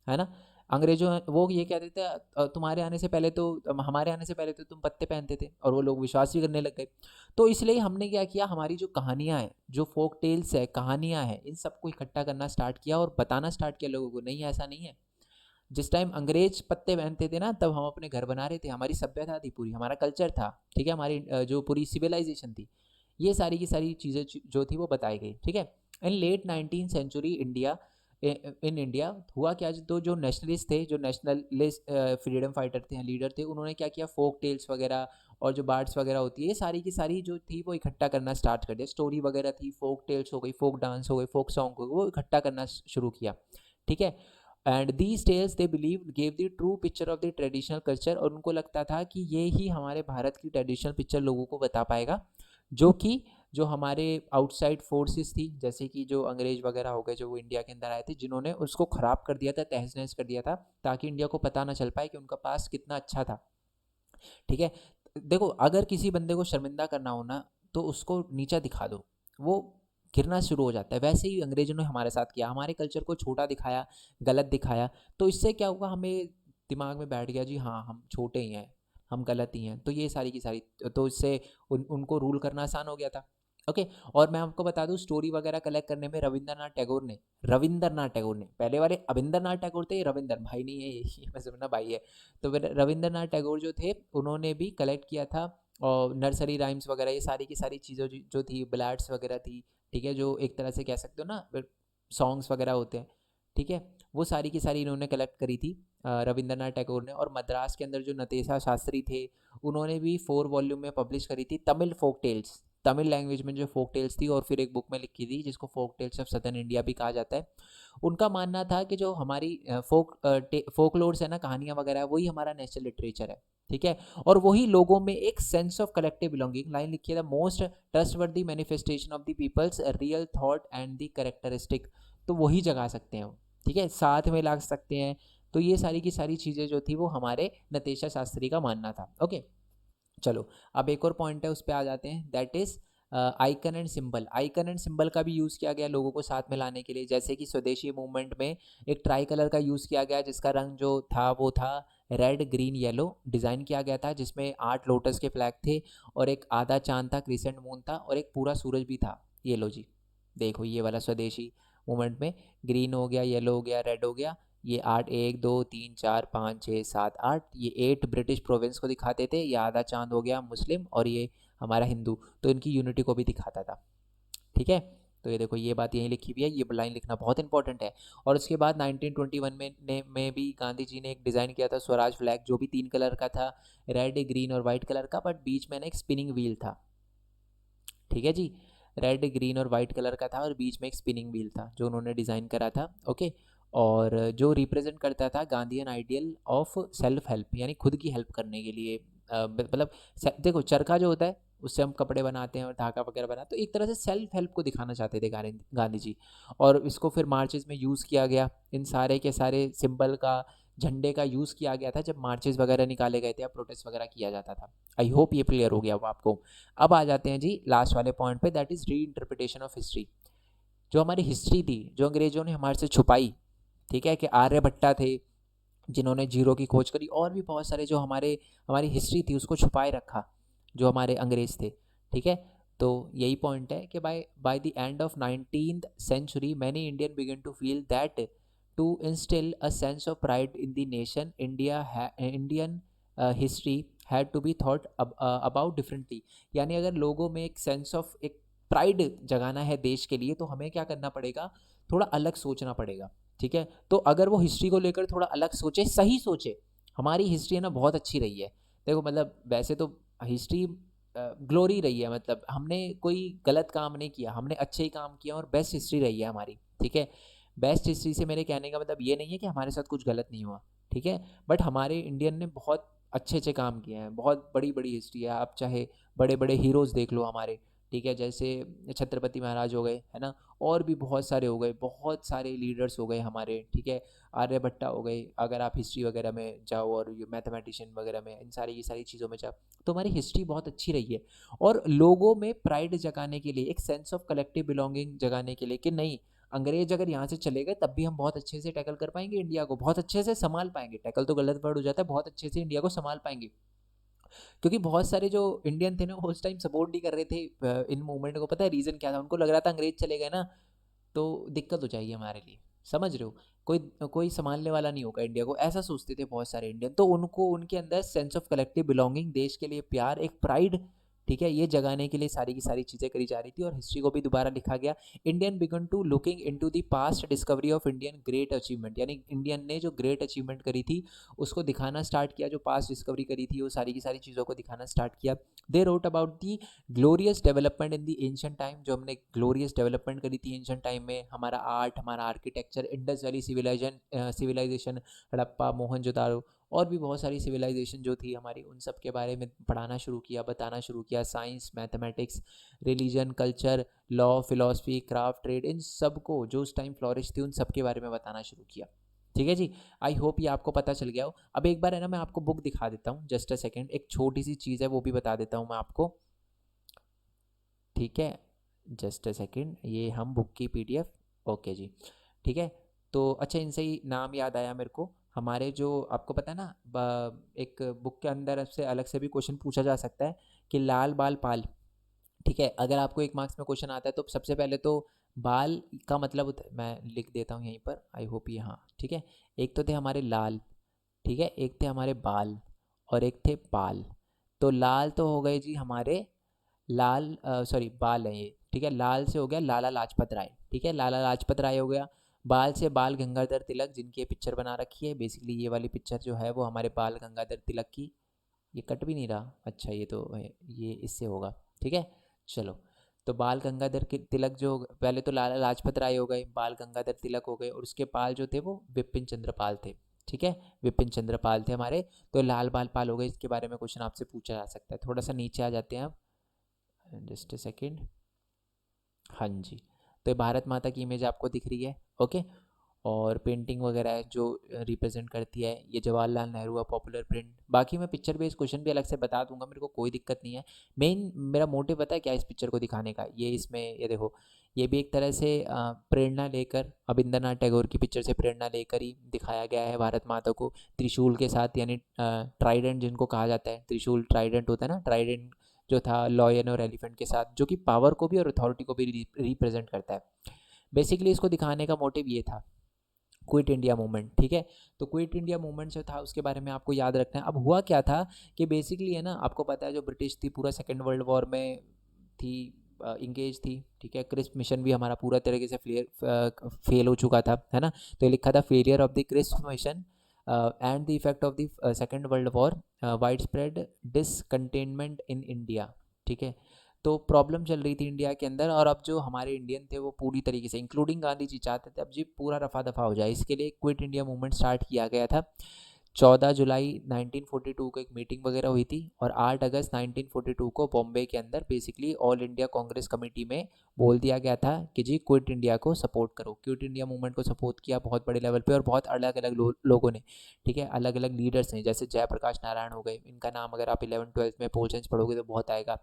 है ना। अंग्रेजों वो ये कहते थे तुम्हारे आने से पहले तो हमारे आने से पहले तो तुम पत्ते पहनते थे, और वो लोग विश्वास भी करने लग गए। तो इसलिए हमने क्या किया, हमारी जो कहानियाँ हैं, जो फोक टेल्स है, कहानियाँ हैं, इन सबको इकट्ठा करना स्टार्ट किया और बताना स्टार्ट किया लोगों को, नहीं ऐसा नहीं है। जिस टाइम अंग्रेज पत्ते पहनते थे ना, तब हम अपने घर बना रहे थे, हमारी सभ्यता थी पूरी, हमारा कल्चर था, ठीक है, हमारी जो पूरी सिविलाइजेशन थी, ये सारी की सारी चीज़ें जो थी वो बताई गई, ठीक है। In late 19th century India, in India हुआ क्या, तो जो नेशनलिस्ट थे, जो नेशनलिस्ट फ्रीडम फाइटर थे, लीडर थे, उन्होंने क्या किया, फोक टेल्स वगैरह और जो बार्ड्स वगैरह होती है, ये सारी की सारी जो थी वो इकट्ठा करना स्टार्ट कर दिया। स्टोरी वगैरह थी, फोक टेल्स हो गई, फोक डांस हो गई, फोक सॉन्ग हो गई, वो इकट्ठा करना शुरू किया, ठीक है। And these tales they believe gave the true picture of the traditional culture, और उनको लगता था कि ये ही हमारे भारत की ट्रेडिशनल पिक्चर लोगों को बता पाएगा, जो कि जो हमारे आउटसाइड फोर्सेस थी, जैसे कि जो अंग्रेज वगैरह हो गए, जो वो इंडिया के अंदर आए थे, जिन्होंने उसको ख़राब कर दिया था, तहस नहस कर दिया था, ताकि इंडिया को पता ना चल पाए कि उनका पास कितना अच्छा था, ठीक है। देखो अगर किसी बंदे को शर्मिंदा करना हो ना, तो उसको नीचा दिखा दो, वो गिरना शुरू हो जाता है। वैसे ही अंग्रेजों ने हमारे साथ किया, हमारे कल्चर को छोटा दिखाया, गलत दिखाया, तो इससे क्या होगा, हमें दिमाग में बैठ गया जी हाँ हम छोटे ही हैं, हम गलत ही हैं, तो ये सारी की सारी, तो इससे उनको रूल करना आसान हो गया था, ओके। और मैं आपको बता दूं, स्टोरी वगैरह कलेक्ट करने में रविंद्रनाथ टैगोर ने पहले वाले अविंदरनाथ टैगोर थे, रविंदर भाई नहीं है ये मैं समझना भाई है। तो फिर रविंद्रनाथ टैगोर जो थे उन्होंने भी कलेक्ट किया था, और नर्सरी राइम्स वगैरह ये सारी की सारी चीज़ें जो थी, ब्लैड्स वगैरह थी, ठीक है, जो एक तरह से कह सकते हो ना सॉन्ग्स वगैरह होते हैं, ठीक है, वो सारी की सारी इन्होंने कलेक्ट करी थी रविंद्रनाथ टैगोर ने। और मद्रास के अंदर जो नतेशा शास्त्री थे, उन्होंने भी 4 वॉल्यूम में पब्लिश करी थी Tamil folk tales, Tamil language में जो फोक टेल्स थी, और फिर एक बुक में लिखी थी जिसको folk tales of southern India भी कहा जाता है। उनका मानना था कि जो हमारी फोकलोर्स है ना, कहानियाँ वगैरह, वही हमारा नेशनल लिटरेचर है, ठीक है। और वही लोगों में एक sense of collective belonging, line लिखी है, the most trustworthy manifestation of the people's real thought and the characteristic, तो वही जगा सकते हैं वो, ठीक है, साथ में ला सकते हैं। तो ये सारी की सारी चीज़ें जो थी वो हमारे नतेशा शास्त्री का मानना था, ओके। चलो अब एक और पॉइंट है, उस पर आ जाते हैं, that is icon and symbol. Icon and symbol का भी यूज़ किया गया लोगों को साथ में लाने के लिए, जैसे कि स्वदेशी मूवमेंट में एक ट्राई कलर का यूज़ किया गया, जिसका रंग जो था वो था रेड ग्रीन येलो डिज़ाइन किया गया था, जिसमें 8 लोटस के फ्लैग थे और एक आधा चांद था, क्रिसेंट मून था और एक पूरा सूरज भी था। ये लो जी, देखो ये वाला स्वदेशी मूवमेंट में ग्रीन हो गया, येलो हो गया, रेड हो गया। ये 8, 1 2 3 4 5 6 7 8, ये 8 ब्रिटिश प्रोविंस को दिखाते थे। ये आधा चांद हो गया मुस्लिम और ये हमारा हिंदू, तो इनकी यूनिटी को भी दिखाता था। ठीक है, तो ये देखो ये बात यहीं लिखी हुई है, ये लाइन लिखना बहुत इंपॉर्टेंट है। और उसके बाद 1921 में भी गांधी जी ने एक डिज़ाइन किया था स्वराज फ्लैग, जो भी 3 कलर का था, रेड ग्रीन और वाइट कलर का, बट बीच में ना एक स्पिनिंग व्हील था। ठीक है जी, रेड ग्रीन और वाइट कलर का था और बीच में एक स्पिनिंग व्हील था, जो उन्होंने डिज़ाइन करा था। ओके, और जो रिप्रेजेंट करता था Gandhian ideal of self help, यानी खुद की हेल्प करने के लिए। मतलब देखो चरखा जो होता है उससे हम कपड़े बनाते हैं और धागा वगैरह बनाते हैं, तो एक तरह से सेल्फ हेल्प को दिखाना चाहते थे गांधी जी। और इसको फिर मार्चेस में यूज़ किया गया, इन सारे के सारे सिंबल का, झंडे का यूज़ किया गया था जब मार्चेस वगैरह निकाले गए थे या प्रोटेस्ट वगैरह किया जाता था। आई होप ये क्लियर हो गया वो आपको। अब आ जाते हैं जी लास्ट वाले पॉइंट पे, दैट इज़ री इंटरप्रिटेशन ऑफ हिस्ट्री। जो हमारी हिस्ट्री थी, जो अंग्रेजों ने हमारे से छुपाई, ठीक है, कि आर्यभट्टा थे जिन्होंने जीरो की खोज करी, और भी बहुत सारे जो हमारी हिस्ट्री थी उसको छुपाए रखा, जो हमारे अंग्रेज थे। ठीक है, तो यही पॉइंट है कि by the end of 19th century many Indian began to feel that to instill a sense of pride in the nation Indian history had to be thought about differently. यानी अगर लोगों में एक सेंस ऑफ एक pride जगाना है देश के लिए, तो हमें क्या करना पड़ेगा, थोड़ा अलग सोचना पड़ेगा। ठीक है, तो अगर वो हिस्ट्री को लेकर थोड़ा अलग सोचे, सही सोचे, हमारी हिस्ट्री है ना बहुत अच्छी रही है। देखो मतलब वैसे तो हिस्ट्री ग्लोरी रही है, मतलब हमने कोई गलत काम नहीं किया, हमने अच्छे ही काम किया और बेस्ट हिस्ट्री रही है हमारी। ठीक है, बेस्ट हिस्ट्री से मेरे कहने का मतलब ये नहीं है कि हमारे साथ कुछ गलत नहीं हुआ, ठीक है, बट हमारे इंडियन ने बहुत अच्छे अच्छे काम किए हैं, बहुत बड़ी बड़ी हिस्ट्री है। आप चाहे बड़े बड़े हीरोज़ देख लो हमारे, ठीक है, जैसे छत्रपति महाराज हो गए, है ना, और भी बहुत सारे हो गए, बहुत सारे लीडर्स हो गए हमारे। ठीक है, आर्यभट्टा हो गए, अगर आप हिस्ट्री वगैरह में जाओ और ये मैथमेटिशियन वगैरह में, इन सारी ये सारी चीज़ों में जाओ, तो हमारी हिस्ट्री बहुत अच्छी रही है। और लोगों में प्राइड जगाने के लिए, एक सेंस ऑफ कलेक्टिव बिलोंगिंग जगाने के लिए कि नहीं, अंग्रेज अगर यहाँ से चले गए तब भी हम बहुत अच्छे से टैकल कर पाएंगे, इंडिया को बहुत अच्छे से संभाल पाएंगे, टैकल तो गलत वर्ड हो जाता है, बहुत अच्छे से इंडिया को संभाल पाएंगे। क्योंकि बहुत सारे जो इंडियन थे ना वो उस टाइम सपोर्ट नहीं कर रहे थे इन मूवमेंट को। पता है रीज़न क्या था, उनको लग रहा था अंग्रेज चले गए ना तो दिक्कत हो जाएगी हमारे लिए, समझ रहे हो, कोई कोई संभालने वाला नहीं होगा इंडिया को, ऐसा सोचते थे बहुत सारे इंडियन। तो उनको उनके अंदर सेंस ऑफ कलेक्टिव बिलोंगिंग, देश के लिए प्यार, एक प्राइड, ठीक है, ये जगाने के लिए सारी की सारी चीज़ें करी जा रही थी और हिस्ट्री को भी दोबारा लिखा गया। Indian began to looking into the past discovery of Indian great achievement, यानी इंडियन ने जो ग्रेट अचीवमेंट करी थी उसको दिखाना स्टार्ट किया, जो पास्ट डिस्कवरी करी थी वो सारी की सारी चीज़ों को दिखाना स्टार्ट किया। They wrote about the glorious development in the ancient time, जो हमने ग्लोरियस डेवलपमेंट करी थी एंशियंट टाइम में, हमारा आर्ट, हमारा architecture, Indus valley civilisation, Harappa, Mohenjodaro, और भी बहुत सारी सिविलाइजेशन जो थी हमारी, उन सब के बारे में पढ़ाना शुरू किया, बताना शुरू किया। Science, mathematics, religion, culture, law, philosophy, craft, trade, इन सब को जो उस टाइम फ्लोरिश थी उन सब के बारे में बताना शुरू किया। ठीक है जी, आई होप ये आपको पता चल गया हो। अब एक बार है ना मैं आपको बुक दिखा देता हूँ, जस्ट अ सेकेंड, एक छोटी सी चीज़ है वो भी बता देता हूँ मैं आपको। ठीक है, जस्ट अ सेकेंड, ये हम बुक की पीडीएफ, ओके जी, ठीक है। तो अच्छा, इनसे ही नाम याद आया मेरे को, हमारे जो आपको पता है ना एक बुक के अंदर से अलग से भी क्वेश्चन पूछा जा सकता है कि लाल बाल पाल। ठीक है, अगर आपको 1 मार्क्स में क्वेश्चन आता है तो सबसे पहले तो बाल का मतलब मैं लिख देता हूँ यहीं पर, आई होप ये, हाँ ठीक है। एक तो थे हमारे लाल, ठीक है, एक थे हमारे बाल और एक थे पाल। तो लाल तो हो गए जी हमारे लाल, सॉरी बाल है ये, ठीक है, लाल से हो गया लाला लाजपत राय, ठीक है, लाला लाजपत राय हो गया। बाल से बाल गंगाधर तिलक, जिनकी पिक्चर बना रखी है, बेसिकली ये वाली पिक्चर जो है वो हमारे बाल गंगाधर तिलक की, ये कट भी नहीं रहा, अच्छा ये तो है, ये इससे होगा, ठीक है, चलो। तो बाल गंगाधर के तिलक जो, पहले तो लाला लाजपत राय हो गए, बाल गंगाधर तिलक हो गए, और उसके पाल जो थे वो विपिन चंद्र पाल थे, ठीक है, विपिन चंद्र पाल थे हमारे। तो लाल बाल पाल हो गए, इसके बारे में क्वेश्चन आपसे पूछा जा सकता है। थोड़ा सा नीचे आ जाते हैं आप, जस्ट अ सेकेंड, हाँ जी, तो ये भारत माता की इमेज आपको दिख रही है, ओके, और पेंटिंग वगैरह है जो रिप्रेजेंट करती है, ये जवाहरलाल नेहरू का पॉपुलर प्रिंट। बाकी मैं पिक्चर बेस्ड क्वेश्चन भी अलग से बता दूंगा, मेरे को कोई दिक्कत नहीं है। मेन मेरा मोटिव पता है क्या इस पिक्चर को दिखाने का, ये इसमें ये देखो, ये भी एक तरह से प्रेरणा लेकर, रविंद्रनाथ टैगोर की पिक्चर से प्रेरणा लेकर ही दिखाया गया है भारत माता को त्रिशूल के साथ, यानी ट्राइडेंट जिनको कहा जाता है, त्रिशूल ट्राइडेंट होता है ना, ट्राइडेंट जो था लॉयन और एलिफेंट के साथ, जो कि पावर को भी और अथॉरिटी को भी रिप्रेजेंट करता है। बेसिकली इसको दिखाने का मोटिव ये था, क्विट इंडिया मूवमेंट, ठीक है। तो क्विट इंडिया मूवमेंट जो था उसके बारे में आपको याद रखना है। अब हुआ क्या था कि बेसिकली है ना, आपको पता है जो ब्रिटिश थी पूरा सेकेंड वर्ल्ड वॉर में थी, इंगेज थी, ठीक है। क्रिस्प मिशन भी हमारा पूरा तरीके से फेल हो चुका था, है ना। तो ये लिखा था failure of the Cripps mission and the effect of the second world war, wide spread discontentment in India, ठीक है। तो प्रॉब्लम चल रही थी इंडिया के अंदर, और अब जो हमारे इंडियन थे वो पूरी तरीके से, इंक्लूडिंग गांधी जी, चाहते थे अब जी पूरा रफा दफा हो जाए। इसके लिए क्विट इंडिया मूवमेंट स्टार्ट किया गया था। 14 जुलाई 1942 को एक मीटिंग वगैरह हुई थी, और 8 अगस्त 1942 को बॉम्बे के अंदर basically all India Congress committee में बोल दिया गया था कि जी क्विट इंडिया को सपोर्ट करो। क्विट इंडिया मूवमेंट को सपोर्ट किया बहुत बड़े लेवल पे, और बहुत अलग अलग लोगों ने, ठीक है, अलग अलग लीडर्स हैं, जैसे जयप्रकाश नारायण हो गए, इनका नाम अगर आप 11th-12th में पोल साइंस पढ़ोगे तो बहुत आएगा।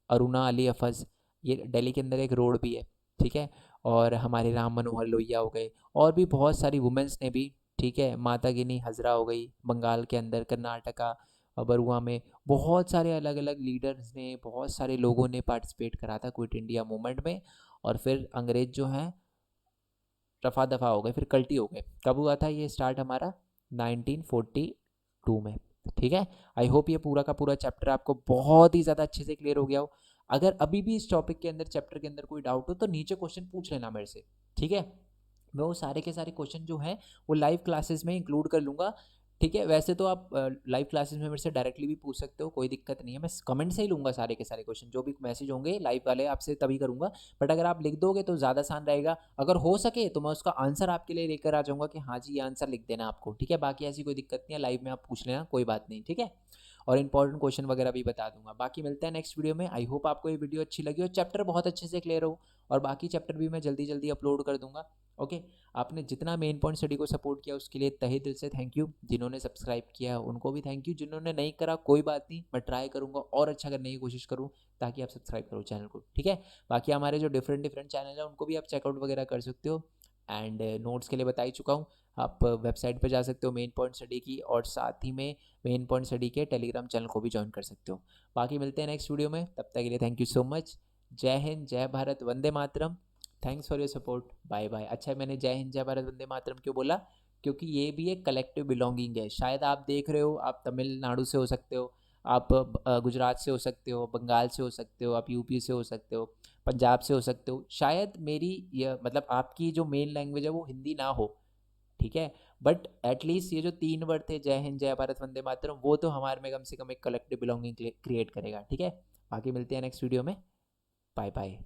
अरुणा अली हफज, ये दिल्ली के अंदर एक रोड भी है, ठीक है। और हमारे राम मनोहर लोहिया हो गए, और भी बहुत सारी वुमेंस ने भी, ठीक है, माता गिनी हजरा हो गई बंगाल के अंदर, कर्नाटका बरुआ में, बहुत सारे अलग अलग लीडर्स ने, बहुत सारे लोगों ने पार्टिसिपेट करा था क्विट इंडिया मूवमेंट में। और फिर अंग्रेज जो हैं रफा दफा हो गए, फिर कल्टी हो गए। कब हुआ था ये स्टार्ट हमारा? 1942 में, ठीक है। आई होप ये पूरा का पूरा चैप्टर आपको बहुत ही ज़्यादा अच्छे से क्लियर हो गया हो। अगर अभी भी इस टॉपिक के अंदर, चैप्टर के अंदर कोई डाउट हो तो नीचे क्वेश्चन पूछ लेना मेरे से, ठीक है। मैं वो सारे के सारे क्वेश्चन जो हैं वो लाइव क्लासेस में इंक्लूड कर लूँगा, ठीक है। वैसे तो आप लाइव क्लासेस में मेरे से डायरेक्टली भी पूछ सकते हो, कोई दिक्कत नहीं है। मैं कमेंट से ही लूँगा सारे के सारे क्वेश्चन, जो भी मैसेज होंगे लाइव वाले आपसे तभी करूँगा। बट अगर आप लिख दोगे तो ज़्यादा आसान रहेगा। अगर हो सके तो मैं उसका आंसर आपके लिए लेकर आ जाऊँगा कि हाँ जी ये आंसर लिख देना आपको, ठीक है। बाकी ऐसी कोई दिक्कत नहीं है, लाइव में आप पूछ लेना, कोई बात नहीं, ठीक है। और इंपॉर्टेंट क्वेश्चन वगैरह भी बता दूंगा। बाकी मिलते हैं नेक्स्ट वीडियो में। आई होप आपको ये वीडियो अच्छी लगी और चैप्टर बहुत अच्छे से क्लियर हो, और बाकी चैप्टर भी मैं जल्दी जल्दी अपलोड कर दूंगा। ओके, आपने जितना मेन पॉइंट स्टडी को सपोर्ट किया उसके लिए तहे दिल से थैंक यू। जिन्होंने सब्सक्राइब किया उनको भी थैंक यू, जिन्होंने नहीं करा कोई बात नहीं, मैं ट्राई करूँगा और अच्छा करने की कोशिश करूँ ताकि आप सब्सक्राइब करो चैनल को, ठीक है। बाकी हमारे जो डिफरेंट डिफरेंट चैनल है उनको भी आप चेकआउट वगैरह कर सकते हो। एंड नोट्स के लिए बता ही चुका हूँ, आप वेबसाइट पर जा सकते हो मेन पॉइंट स्टडी की, और साथ ही में मेन पॉइंट स्टडी के टेलीग्राम चैनल को भी ज्वाइन कर सकते हो। बाकी मिलते हैं नेक्स्ट वीडियो में, तब तक के लिए थैंक यू सो मच। जय हिंद, जय भारत, वंदे मातरम। Thanks for your support, bye bye. अच्छा, मैंने जय हिंद जय भारत वंदे मातरम क्यों बोला? क्योंकि ये भी एक कलेक्टिव बिलोंगिंग है। शायद आप देख रहे हो, आप तमिलनाडु से हो सकते हो, आप गुजरात से हो सकते हो, बंगाल से हो सकते हो, आप यूपी से हो सकते हो, पंजाब से हो सकते हो। शायद मेरी ये मतलब आपकी जो मेन लैंग्वेज है वो हिंदी ना हो, ठीक है। बट एटलीस्ट ये जो 3 वर्ड थे, जय हिंद जय भारत वंदे मातरम, वो तो हमारे में कम से कम एक कलेक्टिव बिलोंगिंग क्रिएट करेगा, ठीक है। बाकी मिलते हैं नेक्स्ट वीडियो में, बाय बाय।